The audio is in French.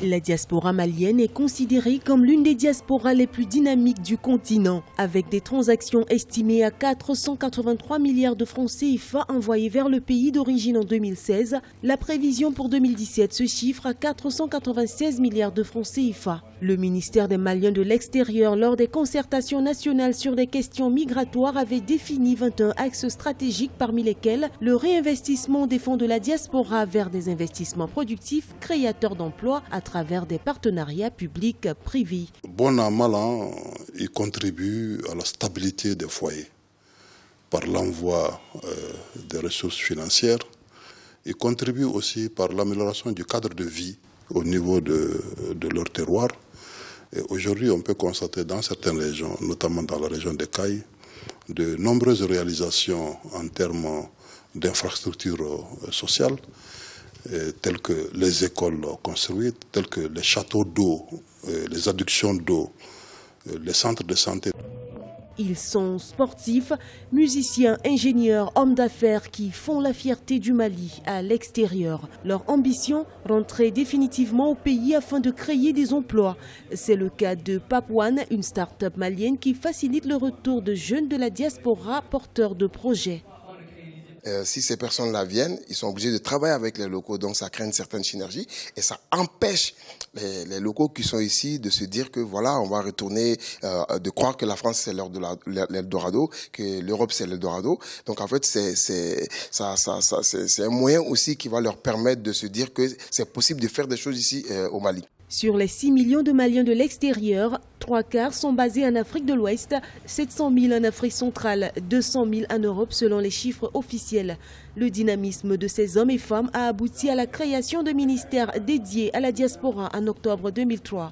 La diaspora malienne est considérée comme l'une des diasporas les plus dynamiques du continent, avec des transactions estimées à 483 milliards de francs CFA envoyés vers le pays d'origine en 2016. La prévision pour 2017 se chiffre à 496 milliards de francs CFA. Le ministère des Maliens de l'extérieur, lors des concertations nationales sur des questions migratoires, avait défini 21 axes stratégiques, parmi lesquels le réinvestissement des fonds de la diaspora vers des investissements productifs, créateurs d'emplois à travers des partenariats publics-privés. Bon an, mal an, il contribue à la stabilité des foyers par l'envoi des ressources financières. Il contribue aussi par l'amélioration du cadre de vie au niveau de leur terroir. Aujourd'hui, on peut constater dans certaines régions, notamment dans la région des Cailles, de nombreuses réalisations en termes d'infrastructures sociales, telles que les écoles construites, telles que les châteaux d'eau, les adductions d'eau, les centres de santé. Ils sont sportifs, musiciens, ingénieurs, hommes d'affaires qui font la fierté du Mali à l'extérieur. Leur ambition, rentrer définitivement au pays afin de créer des emplois. C'est le cas de Papouane, une start-up malienne qui facilite le retour de jeunes de la diaspora porteurs de projets. Si ces personnes-là viennent, ils sont obligés de travailler avec les locaux, donc ça crée une certaine synergie et ça empêche les locaux qui sont ici de se dire que voilà, on va retourner, de croire que la France c'est l'Eldorado, que l'Europe c'est l'Eldorado. Donc en fait, c'est un moyen aussi qui va leur permettre de se dire que c'est possible de faire des choses ici au Mali. Sur les 6 millions de Maliens de l'extérieur, 3/4 sont basés en Afrique de l'Ouest, 700 000 en Afrique centrale, 200 000 en Europe selon les chiffres officiels. Le dynamisme de ces hommes et femmes a abouti à la création de ministères dédiés à la diaspora en octobre 2003.